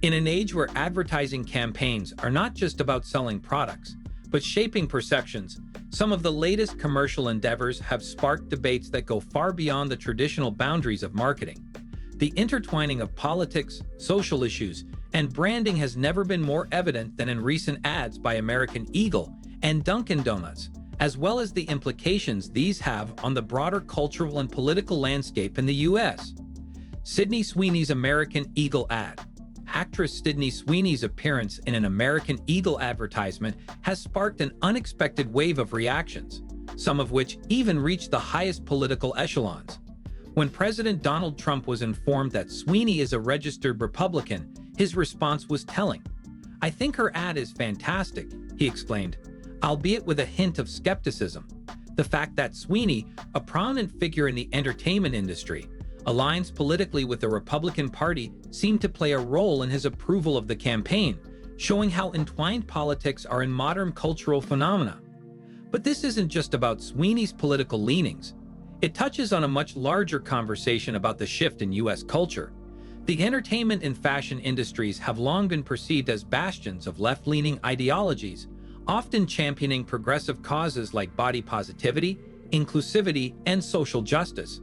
In an age where advertising campaigns are not just about selling products, but shaping perceptions, some of the latest commercial endeavors have sparked debates that go far beyond the traditional boundaries of marketing. The intertwining of politics, social issues, and branding has never been more evident than in recent ads by American Eagle and Dunkin Donuts, as well as the implications these have on the broader cultural and political landscape in the U.S. Sydney Sweeney's American Eagle ad. Actress Sydney Sweeney's appearance in an American Eagle advertisement has sparked an unexpected wave of reactions, some of which even reached the highest political echelons. When President Donald Trump was informed that Sweeney is a registered Republican, his response was telling. "I think her ad is fantastic," he explained, albeit with a hint of skepticism. The fact that Sweeney, a prominent figure in the entertainment industry, aligns politically with the Republican Party seemed to play a role in his approval of the campaign, showing how entwined politics are in modern cultural phenomena. But this isn't just about Sweeney's political leanings. It touches on a much larger conversation about the shift in U.S. culture. The entertainment and fashion industries have long been perceived as bastions of left-leaning ideologies, often championing progressive causes like body positivity, inclusivity, and social justice.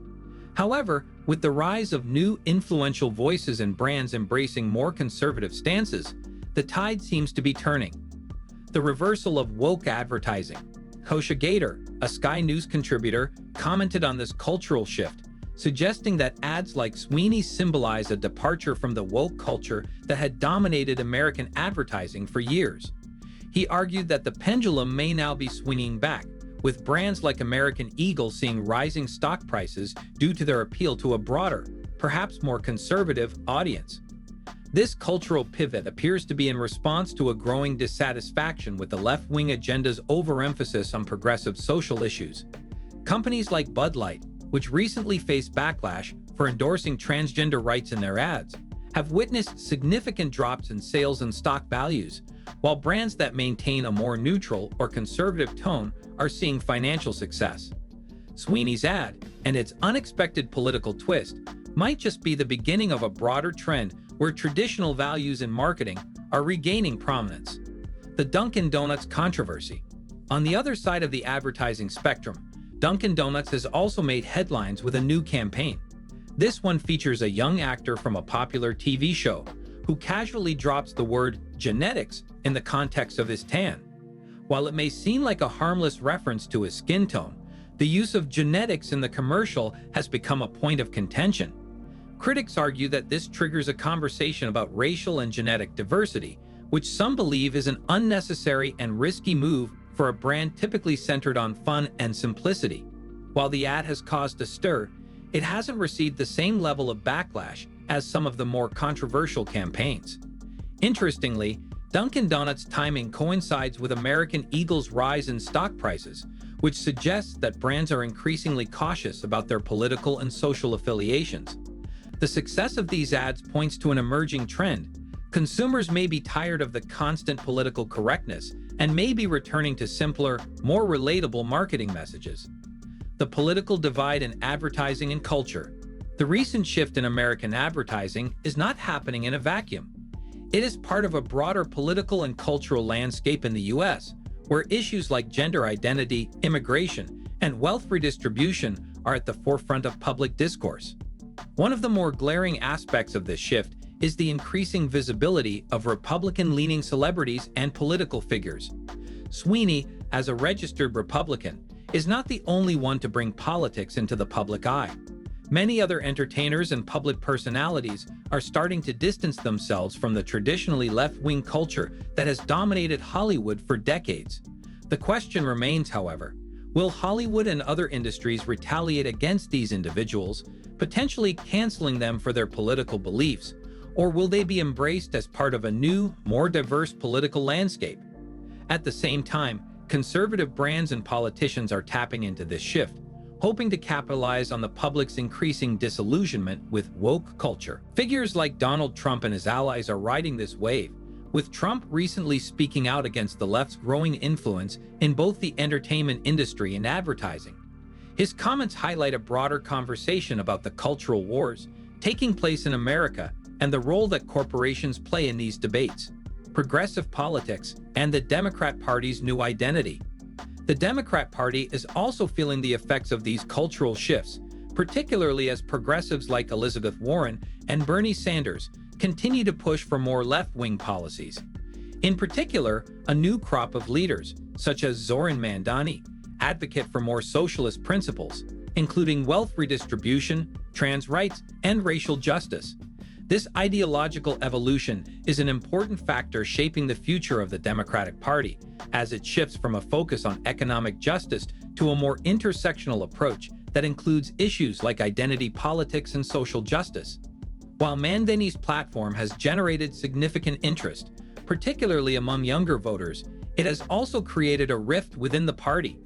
However, with the rise of new influential voices and brands embracing more conservative stances, the tide seems to be turning. The reversal of woke advertising. Kosha Gator, a Sky News contributor, commented on this cultural shift, suggesting that ads like Sweeney's symbolize a departure from the woke culture that had dominated American advertising for years. He argued that the pendulum may now be swinging back, with brands like American Eagle seeing rising stock prices due to their appeal to a broader, perhaps more conservative, audience. This cultural pivot appears to be in response to a growing dissatisfaction with the left-wing agenda's overemphasis on progressive social issues. Companies like Bud Light, which recently faced backlash for endorsing transgender rights in their ads, have witnessed significant drops in sales and stock values, while brands that maintain a more neutral or conservative tone are seeing financial success. Sweeney's ad, and its unexpected political twist, might just be the beginning of a broader trend where traditional values in marketing are regaining prominence. The Dunkin Donuts controversy. On the other side of the advertising spectrum, Dunkin Donuts has also made headlines with a new campaign. This one features a young actor from a popular TV show who casually drops the word genetics in the context of his tan. While it may seem like a harmless reference to his skin tone, the use of genetics in the commercial has become a point of contention. Critics argue that this triggers a conversation about racial and genetic diversity, which some believe is an unnecessary and risky move for a brand typically centered on fun and simplicity. While the ad has caused a stir, it hasn't received the same level of backlash as some of the more controversial campaigns. Interestingly, Dunkin Donuts' timing coincides with American Eagle's rise in stock prices, which suggests that brands are increasingly cautious about their political and social affiliations. The success of these ads points to an emerging trend. Consumers may be tired of the constant political correctness and may be returning to simpler, more relatable marketing messages. The political divide in advertising and culture. The recent shift in American advertising is not happening in a vacuum. It is part of a broader political and cultural landscape in the U.S., where issues like gender identity, immigration, and wealth redistribution are at the forefront of public discourse. One of the more glaring aspects of this shift is the increasing visibility of Republican-leaning celebrities and political figures. Sweeney, as a registered Republican, is not the only one to bring politics into the public eye. Many other entertainers and public personalities are starting to distance themselves from the traditionally left-wing culture that has dominated Hollywood for decades. The question remains, however, will Hollywood and other industries retaliate against these individuals, potentially canceling them for their political beliefs, or will they be embraced as part of a new, more diverse political landscape? At the same time, conservative brands and politicians are tapping into this shift, hoping to capitalize on the public's increasing disillusionment with woke culture. Figures like Donald Trump and his allies are riding this wave, with Trump recently speaking out against the left's growing influence in both the entertainment industry and advertising. His comments highlight a broader conversation about the cultural wars taking place in America and the role that corporations play in these debates, progressive politics, and the Democrat Party's new identity. The Democrat Party is also feeling the effects of these cultural shifts, particularly as progressives like Elizabeth Warren and Bernie Sanders continue to push for more left-wing policies. In particular, a new crop of leaders, such as Zoran Mandani, advocate for more socialist principles, including wealth redistribution, trans rights, and racial justice. This ideological evolution is an important factor shaping the future of the Democratic Party, as it shifts from a focus on economic justice to a more intersectional approach that includes issues like identity politics and social justice. While Mandani's platform has generated significant interest, particularly among younger voters, it has also created a rift within the party.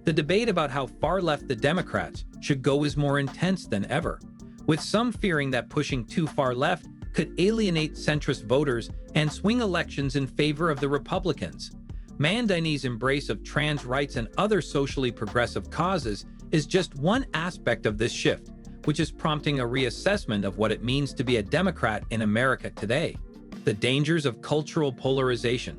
The debate about how far left the Democrats should go is more intense than ever, with some fearing that pushing too far left could alienate centrist voters and swing elections in favor of the Republicans. Mandani's embrace of trans rights and other socially progressive causes is just one aspect of this shift, which is prompting a reassessment of what it means to be a Democrat in America today. The dangers of cultural polarization.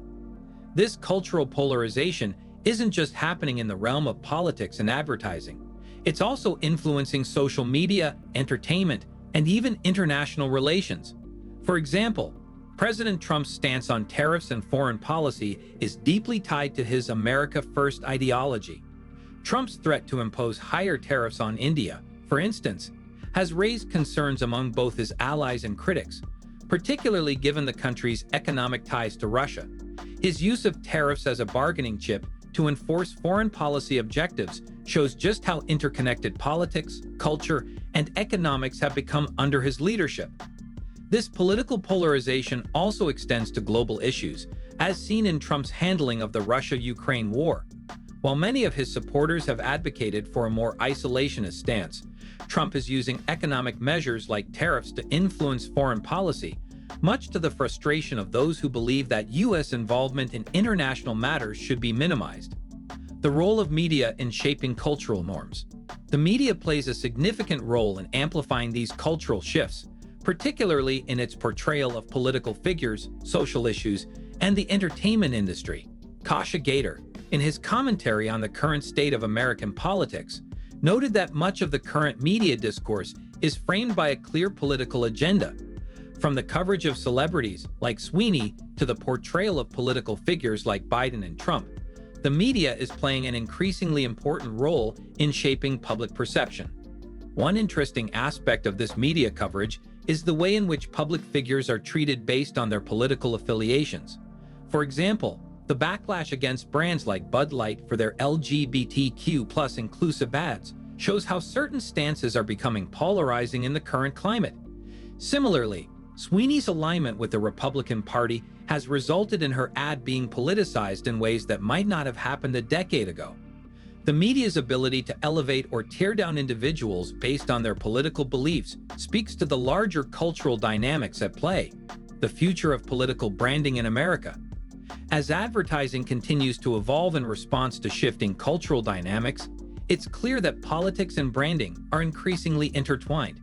This cultural polarization isn't just happening in the realm of politics and advertising. It's also influencing social media, entertainment, and even international relations. For example, President Trump's stance on tariffs and foreign policy is deeply tied to his America First ideology. Trump's threat to impose higher tariffs on India, for instance, has raised concerns among both his allies and critics, particularly given the country's economic ties to Russia. His use of tariffs as a bargaining chip to enforce foreign policy objectives shows just how interconnected politics, culture, and economics have become under his leadership. This political polarization also extends to global issues, as seen in Trump's handling of the Russia-Ukraine war. While many of his supporters have advocated for a more isolationist stance, Trump is using economic measures like tariffs to influence foreign policy, much to the frustration of those who believe that U.S. involvement in international matters should be minimized. The role of media in shaping cultural norms. The media plays a significant role in amplifying these cultural shifts, particularly in its portrayal of political figures, social issues, and the entertainment industry. Kasha Gator, in his commentary on the current state of American politics, noted that much of the current media discourse is framed by a clear political agenda. From the coverage of celebrities like Sweeney to the portrayal of political figures like Biden and Trump, the media is playing an increasingly important role in shaping public perception. One interesting aspect of this media coverage is the way in which public figures are treated based on their political affiliations. For example, the backlash against brands like Bud Light for their LGBTQ+ inclusive ads shows how certain stances are becoming polarizing in the current climate. Similarly, Sweeney's alignment with the Republican Party has resulted in her ad being politicized in ways that might not have happened a decade ago. The media's ability to elevate or tear down individuals based on their political beliefs speaks to the larger cultural dynamics at play, the future of political branding in America. As advertising continues to evolve in response to shifting cultural dynamics, it's clear that politics and branding are increasingly intertwined.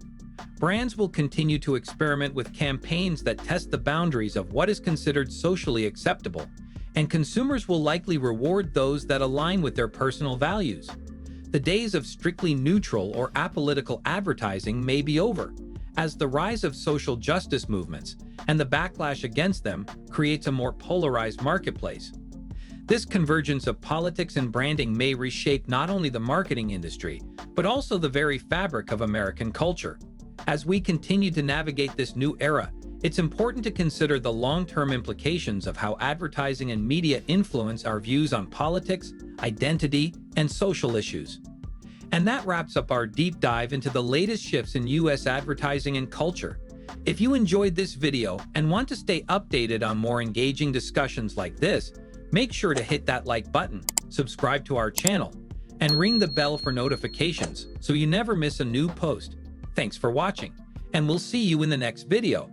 Brands will continue to experiment with campaigns that test the boundaries of what is considered socially acceptable, and consumers will likely reward those that align with their personal values. The days of strictly neutral or apolitical advertising may be over, as the rise of social justice movements and the backlash against them creates a more polarized marketplace. This convergence of politics and branding may reshape not only the marketing industry, but also the very fabric of American culture. As we continue to navigate this new era, it's important to consider the long-term implications of how advertising and media influence our views on politics, identity, and social issues. And that wraps up our deep dive into the latest shifts in U.S. advertising and culture. If you enjoyed this video and want to stay updated on more engaging discussions like this, make sure to hit that like button, subscribe to our channel, and ring the bell for notifications so you never miss a new post. Thanks for watching, and we'll see you in the next video.